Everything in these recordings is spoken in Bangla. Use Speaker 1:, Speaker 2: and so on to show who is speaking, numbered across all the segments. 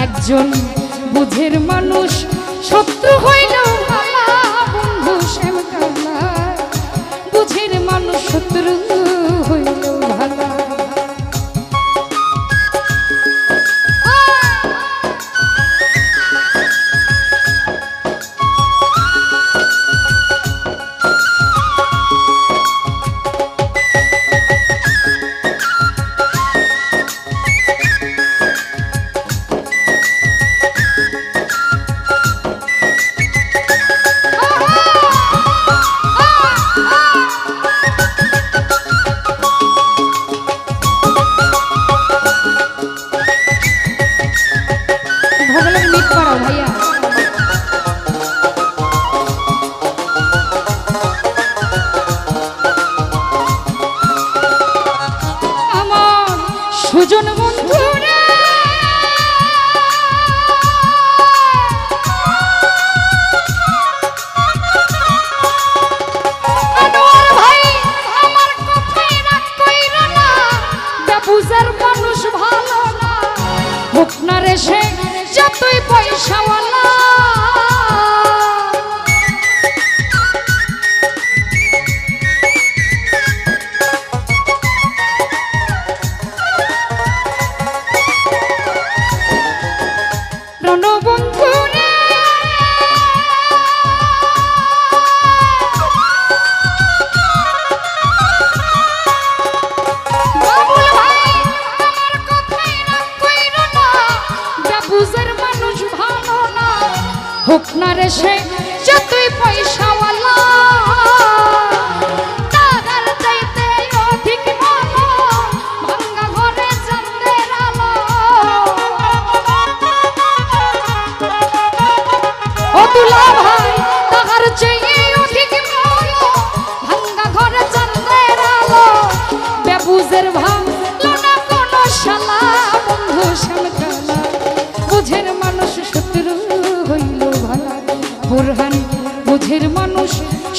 Speaker 1: একজন বুঝের মানুষ শত্রু হইল ভালা বন্ধু শ্যামকালা বুঝের মানুষ শত্রু হইল ভালা সুজন বন্ধু রে আনোয়ার ভাই আমার কথাই রাগ কইরা না বুঝার মানুষ ভালো না হোক না রে সে যতই পয়সাওয়ালা হোক না রে সে যতই পয়সাওয়ালা টাকার চাইতে অধিক ভালো ভাঙ্গা ঘরে চাঁদের আলো ও দুলা ভাই টাকার চাইতে অধিক ভালো ভাঙ্গা ঘরে চাঁদের আলো বেবুজের ভালো না কোনো শালা বন্ধু শ্যামকালা বুঝের মানুষ শত্রু হইল বুরহান বুঝের মানুষ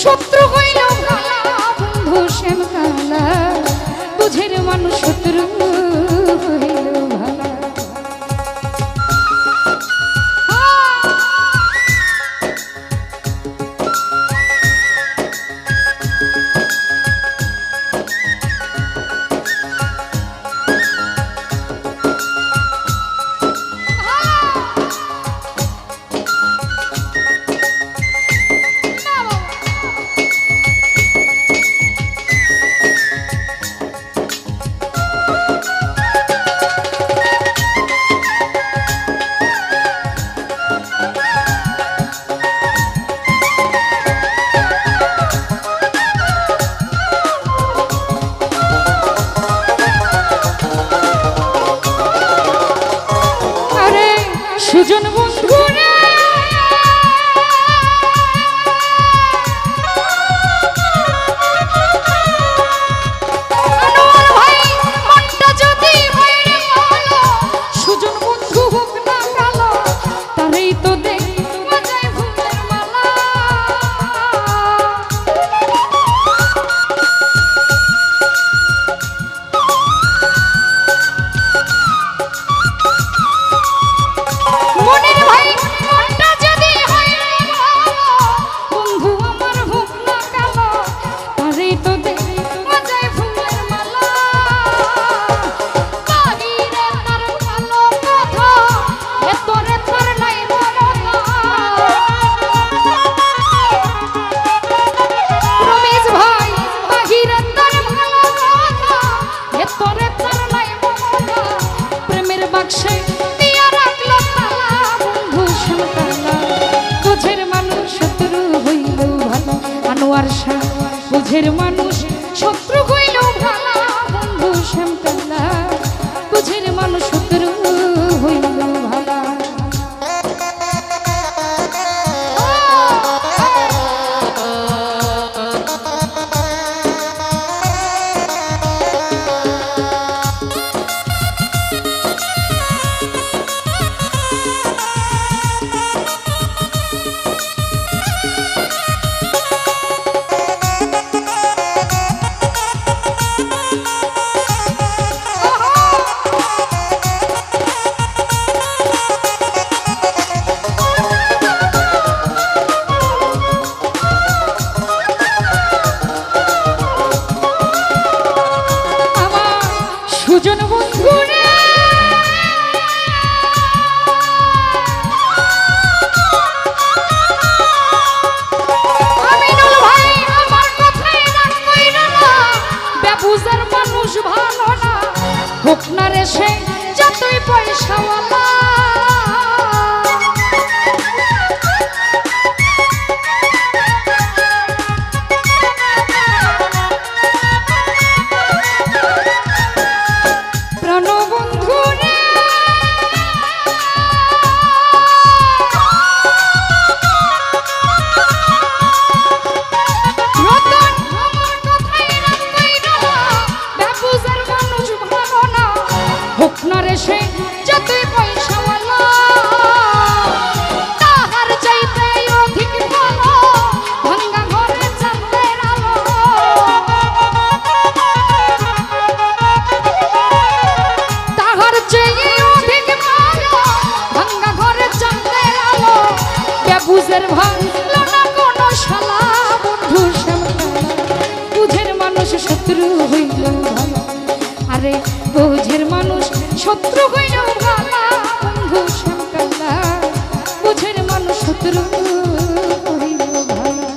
Speaker 1: শত্রু হইল ভালা বন্ধু শ্যামকালা বুঝের মানুষ শত্রু হইল ভালা সুজন বন্ধু রে আনোয়ার ভাই মনটা যদি হইরে ভালো সুজন বন্ধু হোক না কালো তারই তো দেখবা যায় ফুলের মালা বুঝের মানুষ শত্রু হইল ভালা বন্ধু শ্যামকালা বুঝের মানুষ শত্রু হইল ভালা বুঝের ভালো না কোনো শালা বন্ধু শ্যামকালা বুঝের মানুষ শত্রু হইল ভালা আরে বুঝের মানুষ শত্রু হইল ভালা বন্ধু শ্যামকালা বুঝের মানুষ শত্রু হইল ভালা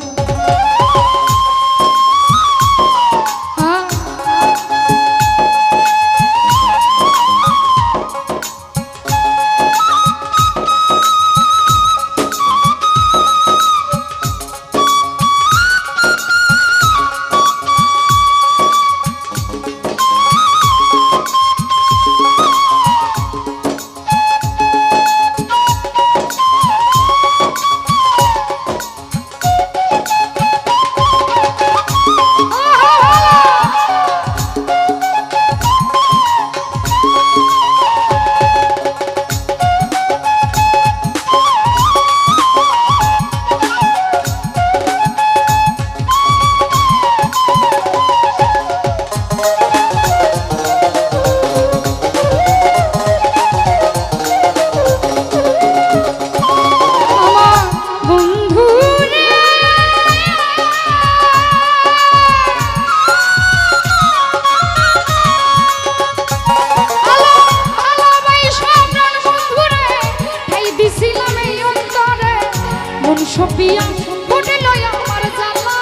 Speaker 1: সপিয়া বটে লয় আমার জ্বালা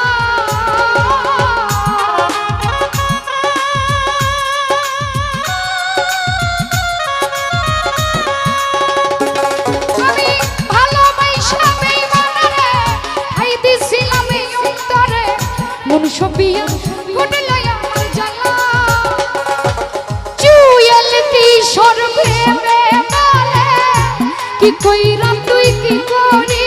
Speaker 1: আমি ভালোবাসা বেঈমানরে আই দিছিলাম এই অন্তরে মন সপিয়া বটে লয় আমার জ্বালা চুয়েল কি সরবে বলে কি কইরা তুই কি করি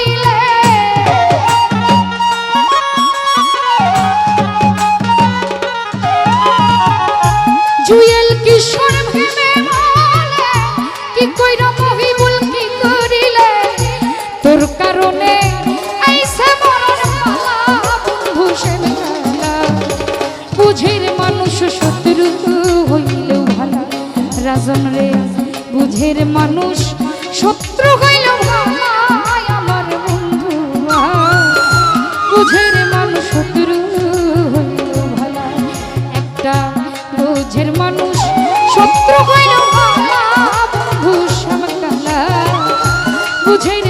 Speaker 1: জুয়েল কিশোর ভেবে বলে কি কইরা মহিবুল কি করিলে তোর কারণে আইছে মরণ পালা বন্ধু শ্যামকালা বুঝের মানুষ শত্রু হইলেও ভালা রাজন রে বুঝের মানুষ শত্রু হইলেও ভালা আমার বন্ধু বুঝের মানুষ শত্রু হইলেও ভালা একটা বুঝের মানুষ শত্রু হইল ভালা বন্ধু শ্যামকালা বুঝের